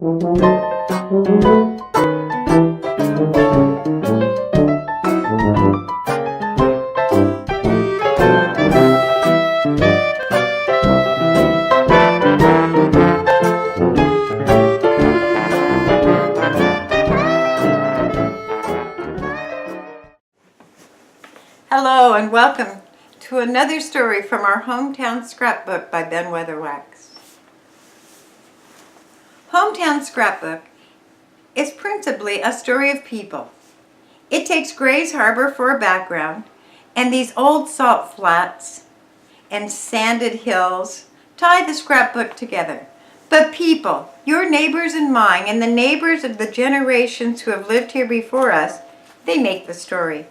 Hello and welcome to another story from our Hometown Scrapbook by Ben Weatherwax. Hometown Scrapbook is principally a story of people. It takes Grays Harbor for a background, and these old salt flats and sanded hills tie the scrapbook together. But people, your neighbors and mine, and the neighbors of the generations who have lived here before us, they make the story.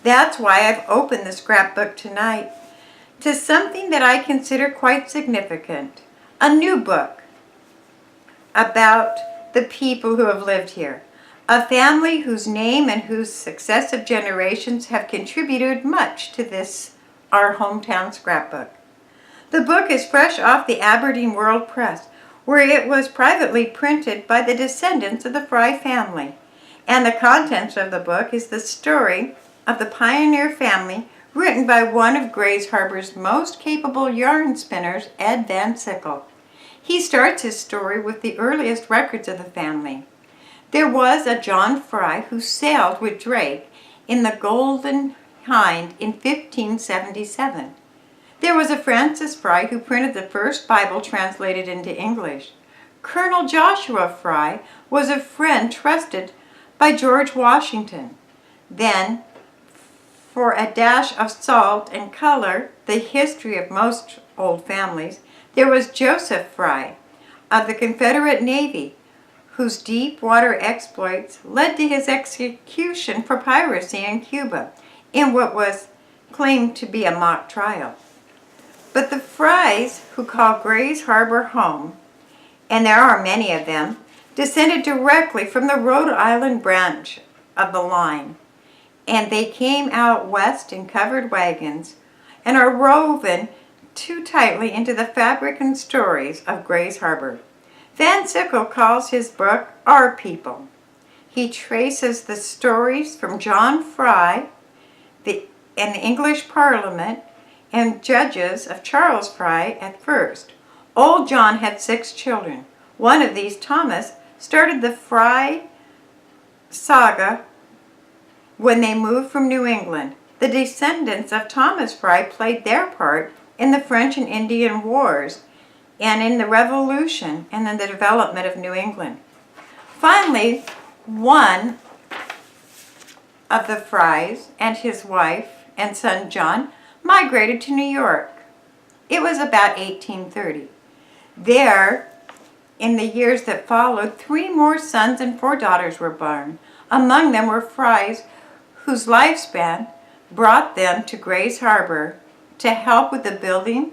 That's why I've opened the scrapbook tonight to something that I consider quite significant. A new book about the people who have lived here. A family whose name and whose successive generations have contributed much to this, our hometown scrapbook. The book is fresh off the Aberdeen World Press, where it was privately printed by the descendants of the Fry family. And the contents of the book is the story of the pioneer family, written by one of Grays Harbor's most capable yarn spinners, Ed Van Sickle. He starts his story with the earliest records of the family. There was a John Fry who sailed with Drake in the Golden Hind in 1577. There was a Francis Fry who printed the first Bible translated into English. Colonel Joshua Fry was a friend trusted by George Washington. Then, for a dash of salt and color, the history of most old families, there was Joseph Fry of the Confederate Navy, whose deep water exploits led to his execution for piracy in Cuba in what was claimed to be a mock trial. But the Frys, who call Grays Harbor home, and there are many of them, descended directly from the Rhode Island branch of the line. And they came out west in covered wagons and are woven too tightly into the fabric and stories of Grays Harbor. Van Sickle calls his book Our People. He traces the stories from John Fry and the English Parliament and judges of Charles Fry at first. Old John had 6 children. One of these, Thomas, started the Fry saga when they moved from New England. The descendants of Thomas Fry played their part in the French and Indian Wars and in the Revolution and in the development of New England. Finally, one of the Frys and his wife and son John migrated to New York. It was about 1830. There, in the years that followed, 3 more sons and 4 daughters were born. Among them were Frys whose lifespan brought them to Grays Harbor to help with the building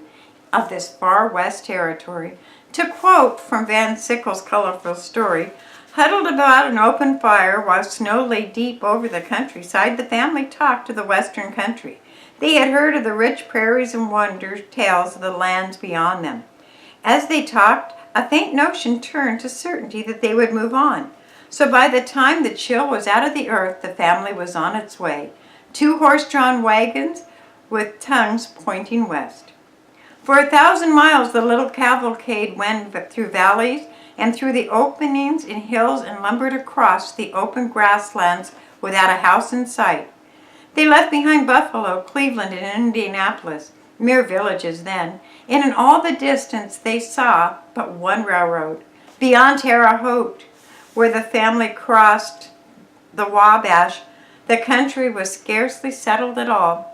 of this far west territory. To quote from Van Sickle's colorful story, huddled about an open fire while snow lay deep over the countryside, the family talked of the western country. They had heard of the rich prairies and wonder tales of the lands beyond them. As they talked, a faint notion turned to certainty that they would move on. So by the time the chill was out of the earth, the family was on its way. 2 horse-drawn wagons with tongues pointing west. For 1,000 miles the little cavalcade went through valleys and through the openings in hills and lumbered across the open grasslands without a house in sight. They left behind Buffalo, Cleveland, and Indianapolis, mere villages then, and in all the distance they saw but one railroad. Beyond Terre Haute, where the family crossed the Wabash, the country was scarcely settled at all.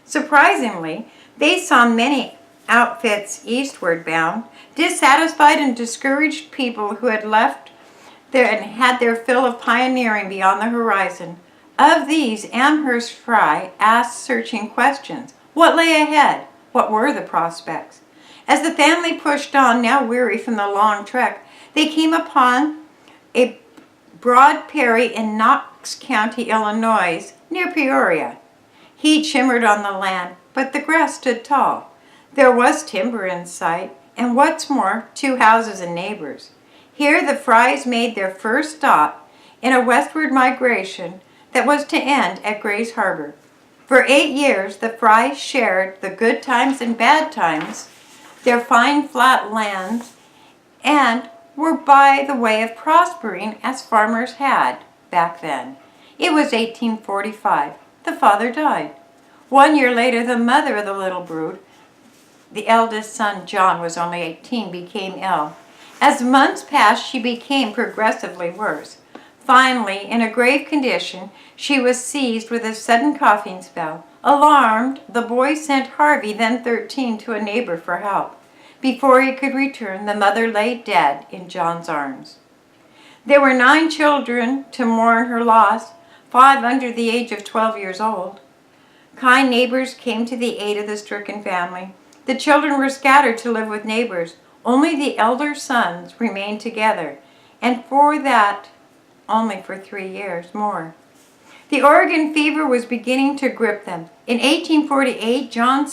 Surprisingly, they saw many outfits eastward bound, dissatisfied and discouraged people who had left there and had their fill of pioneering beyond the horizon. Of these, Amherst Fry asked searching questions. What lay ahead? What were the prospects? As the family pushed on, now weary from the long trek, they came upon a broad prairie in Knox County, Illinois, near Peoria. Heat shimmered on the land, but the grass stood tall. There was timber in sight, and what's more, 2 houses and neighbors. Here the Frys made their first stop in a westward migration that was to end at Grays Harbor. For 8 years, the Frys shared the good times and bad times, their fine flat lands, and were by the way of prospering as farmers had back then. It was 1845. The father died. 1 year later, the mother of the little brood, the eldest son, John, was only 18, became ill. As months passed, she became progressively worse. Finally, in a grave condition, she was seized with a sudden coughing spell. Alarmed, the boy sent Harvey, then 13, to a neighbor for help. Before he could return, the mother lay dead in John's arms. There were 9 children to mourn her loss, 5 under the age of 12 years old. Kind neighbors came to the aid of the stricken family. The children were scattered to live with neighbors. Only the elder sons remained together, and for that, only for 3 years more. The Oregon fever was beginning to grip them. In 1848, John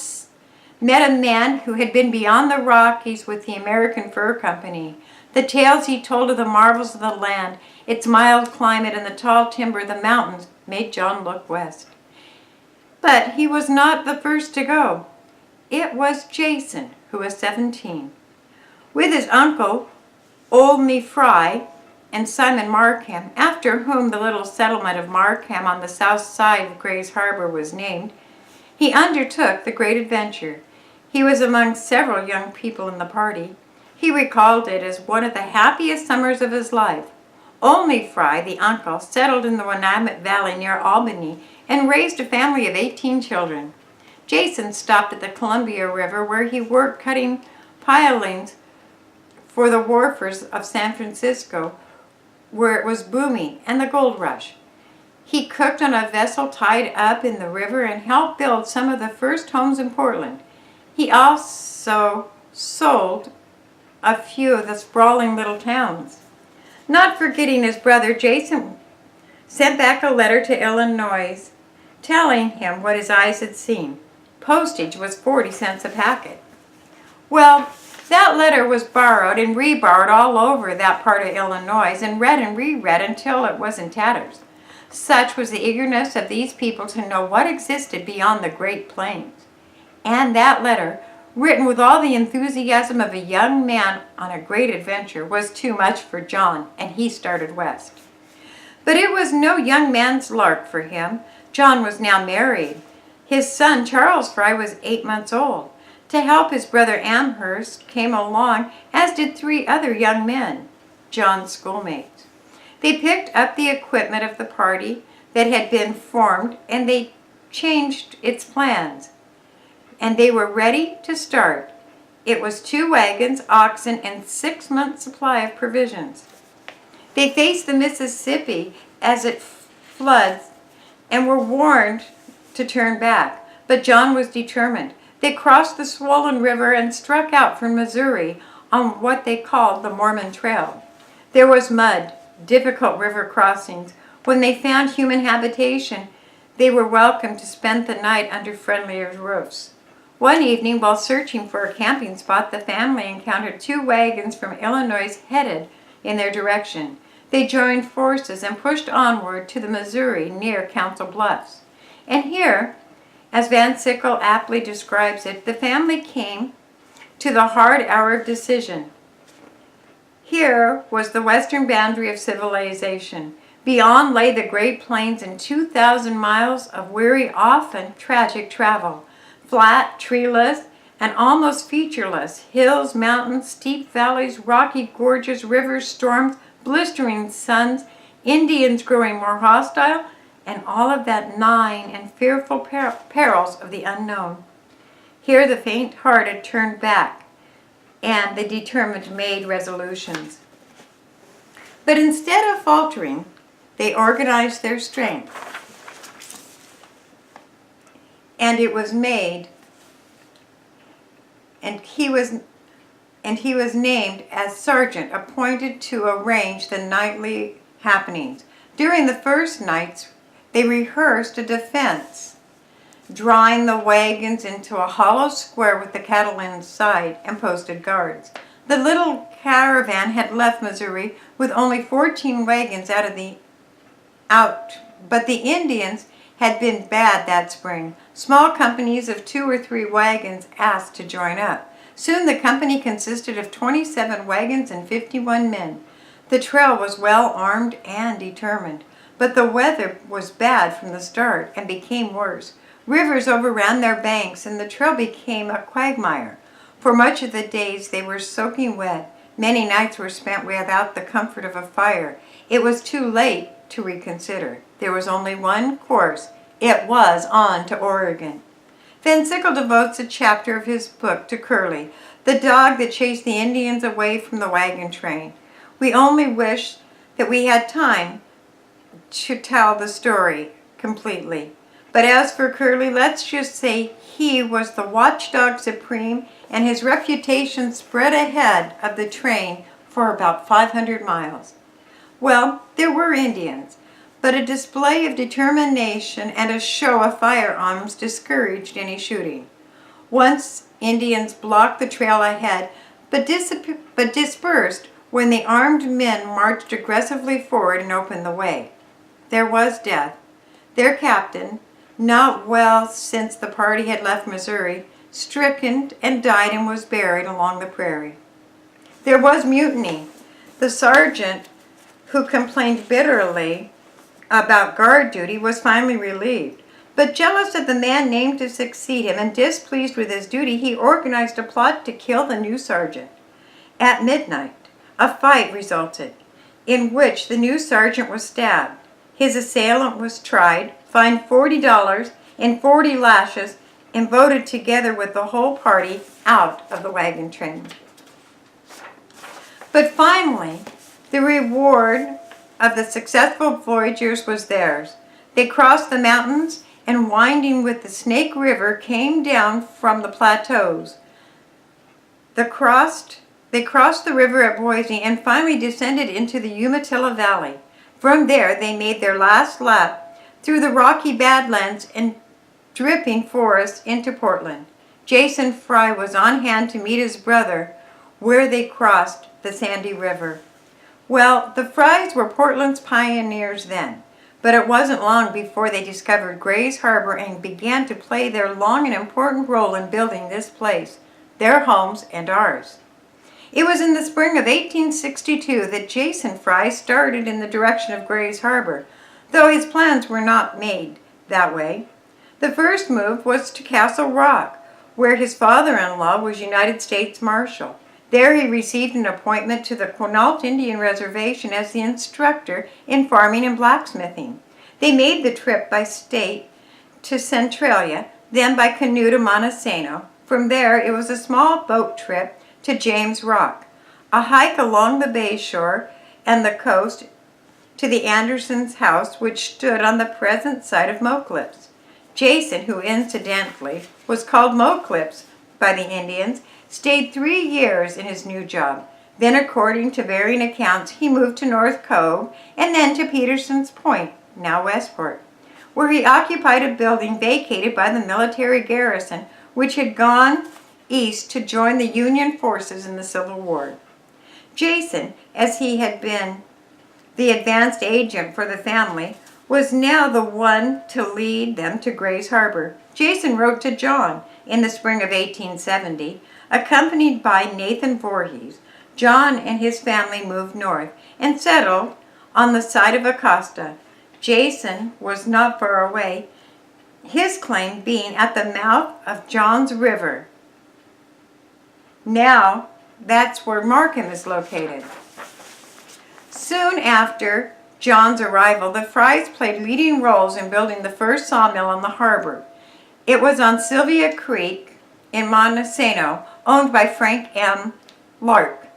met a man who had been beyond the Rockies with the American Fur Company. The tales he told of the marvels of the land, its mild climate, and the tall timber of the mountains made John look west. But he was not the first to go. It was Jason, who was 17. With his uncle, Olney Fry, and Simon Markham, after whom the little settlement of Markham on the south side of Grays Harbor was named, he undertook the great adventure. He was among several young people in the party. He recalled it as one of the happiest summers of his life. Olney Fry, the uncle, settled in the Willamette Valley near Albany and raised a family of 18 children. Jason stopped at the Columbia River where he worked cutting pilings for the wharfers of San Francisco, where it was booming and the gold rush. He cooked on a vessel tied up in the river and helped build some of the first homes in Portland. He also sold a few of the sprawling little towns. Not forgetting his brother, Jason sent back a letter to Illinois telling him what his eyes had seen. Postage was 40 cents a packet. Well, that letter was borrowed and reborrowed all over that part of Illinois and read and reread until it was in tatters. Such was the eagerness of these people to know what existed beyond the Great Plains. And that letter, written with all the enthusiasm of a young man on a great adventure, was too much for John, and he started west. But it was no young man's lark for him. John was now married. His son, Charles Fry, was 8 months old. To help his brother Amherst came along, as did 3 other young men, John's schoolmates. They picked up the equipment of the party that had been formed, and they changed its plans. And they were ready to start. It was 2 wagons, oxen, and 6 months' supply of provisions. They faced the Mississippi as it floods and were warned to turn back, but John was determined. They crossed the swollen river and struck out for Missouri on what they called the Mormon Trail. There was mud, difficult river crossings. When they found human habitation, they were welcome to spend the night under friendlier roofs. One evening, while searching for a camping spot, the family encountered 2 wagons from Illinois headed in their direction. They joined forces and pushed onward to the Missouri near Council Bluffs. And here, as Van Sickle aptly describes it, the family came to the hard hour of decision. Here was the western boundary of civilization. Beyond lay the Great Plains and 2,000 miles of weary, often tragic travel. Flat, treeless, and almost featureless, hills, mountains, steep valleys, rocky gorges, rivers, storms, blistering suns, Indians growing more hostile, and all of that gnawing and fearful perils of the unknown. Here the faint-hearted turned back, and the determined made resolutions. But instead of faltering, they organized their strength, and it was made, and he was named as sergeant, appointed to arrange the nightly happenings. During the first nights, they rehearsed a defense, drawing the wagons into a hollow square with the cattle inside and posted guards. The little caravan had left Missouri with only 14 wagons but the Indians had been bad that spring. Small companies of 2 or 3 wagons asked to join up. Soon the company consisted of 27 wagons and 51 men. The trail was well armed and determined, but the weather was bad from the start and became worse. Rivers overran their banks and the trail became a quagmire. For much of the days they were soaking wet. Many nights were spent without the comfort of a fire. It was too late to reconsider. There was only one course. It was on to Oregon. Van Sickle devotes a chapter of his book to Curly, the dog that chased the Indians away from the wagon train. We only wish that we had time to tell the story completely. But as for Curly, let's just say he was the watchdog supreme, and his reputation spread ahead of the train for about 500 miles. Well, there were Indians, but a display of determination and a show of firearms discouraged any shooting. Once Indians blocked the trail ahead, but dispersed when the armed men marched aggressively forward and opened the way. There was death. Their captain, not well since the party had left Missouri, stricken and died and was buried along the prairie. There was mutiny. The sergeant, who complained bitterly about guard duty, was finally relieved. But jealous of the man named to succeed him and displeased with his duty, he organized a plot to kill the new sergeant. At midnight, a fight resulted, in which the new sergeant was stabbed. His assailant was tried, fined $40 and 40 lashes, and voted together with the whole party out of the wagon train. But finally, the reward of the successful voyagers was theirs. They crossed the mountains and, winding with the Snake River, came down from the plateaus. They crossed the river at Boise and finally descended into the Umatilla Valley. From there, they made their last lap through the rocky Badlands and dripping forests into Portland. Jason Fry was on hand to meet his brother where they crossed the Sandy River. Well, the Frys were Portland's pioneers then, but it wasn't long before they discovered Grays Harbor and began to play their long and important role in building this place, their homes and ours. It was in the spring of 1862 that Jason Fry started in the direction of Grays Harbor, though his plans were not made that way. The first move was to Castle Rock, where his father-in-law was United States Marshal. There he received an appointment to the Quinault Indian Reservation as the instructor in farming and blacksmithing. They made the trip by state to Centralia, then by canoe to Montesano. From there, it was a small boat trip to James Rock, a hike along the bay shore and the coast to the Andersons' house, which stood on the present site of Moclips. Jason, who incidentally was called Moclips by the Indians, stayed 3 years in his new job. Then, according to varying accounts, he moved to North Cove and then to Peterson's Point, now Westport, where he occupied a building vacated by the military garrison, which had gone east to join the Union forces in the Civil War. Jason, as he had been the advanced agent for the family, was now the one to lead them to Grays Harbor. Jason wrote to John in the spring of 1870. Accompanied by Nathan Voorhees, John and his family moved north and settled on the site of Acosta. Jason was not far away, his claim being at the mouth of John's River. Now, that's where Markham is located. Soon after John's arrival, the Frys played leading roles in building the first sawmill on the harbor. It was on Sylvia Creek in Montesano, owned by Frank M. Lark,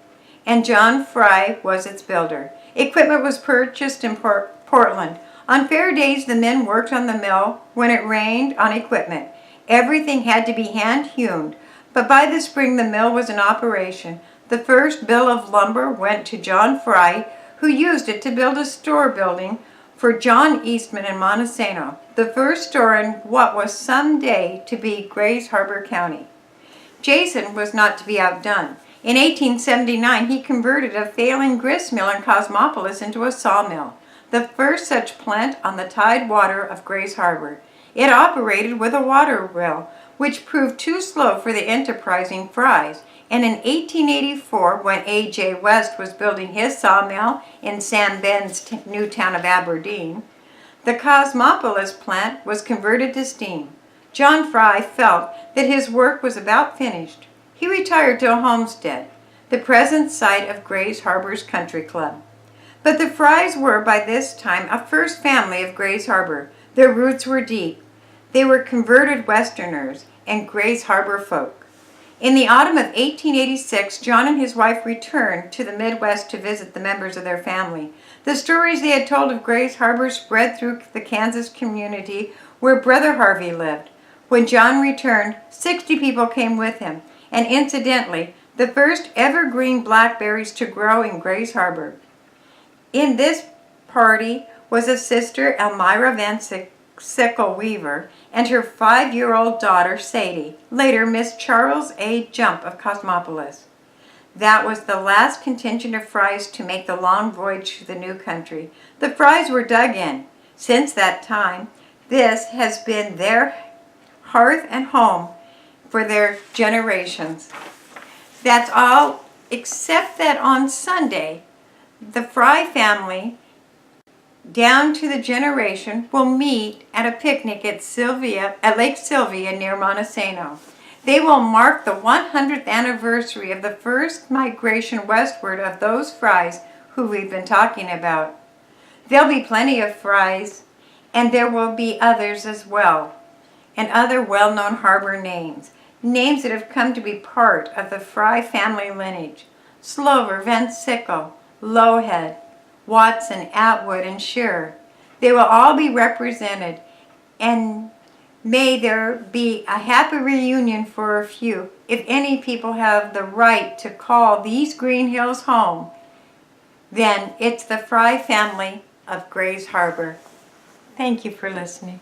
and John Fry was its builder. Equipment was purchased in Portland. On fair days, the men worked on the mill. When it rained, on equipment. Everything had to be hand-hewn, but by the spring the mill was in operation. The first bill of lumber went to John Fry, who used it to build a store building for John Eastman in Montesano, the first store in what was someday to be Grays Harbor County. Jason was not to be outdone. In 1879, he converted a failing grist mill in Cosmopolis into a sawmill, the first such plant on the tidewater of Grays Harbor. It operated with a water wheel, which proved too slow for the enterprising Frys. And in 1884, when A.J. West was building his sawmill in Sam Ben's new town of Aberdeen, the Cosmopolis plant was converted to steam. John Fry felt that his work was about finished. He retired to a homestead, the present site of Grays Harbor's Country Club. But the Frys were by this time a first family of Grays Harbor. Their roots were deep. They were converted Westerners and Grays Harbor folk. In the autumn of 1886, John and his wife returned to the Midwest to visit the members of their family. The stories they had told of Grays Harbor spread through the Kansas community where Brother Harvey lived. When John returned, 60 people came with him, and incidentally, the first evergreen blackberries to grow in Grays Harbor. In this party was a sister, Elmira Van Sickle Weaver, and her 5-year-old daughter, Sadie, later Miss Charles A. Jump of Cosmopolis. That was the last contingent of Frys to make the long voyage to the new country. The Frys were dug in. Since that time, this has been their hearth and home for their generations. That's all, except that on Sunday, the Fry family, down to the generation, will meet at a picnic at Lake Sylvia near Montesano. They will mark the 100th anniversary of the first migration westward of those Frys who we've been talking about. There'll be plenty of Frys, and there will be others as well, and other well-known harbor names that have come to be part of the Fry family lineage: Slover, Van Sickle, Lowhead, Watson, Atwood, and Shearer. They will all be represented, and may there be a happy reunion for a few. If any people have the right to call these Green Hills home, then it's the Fry family of Grays Harbor. Thank you for listening.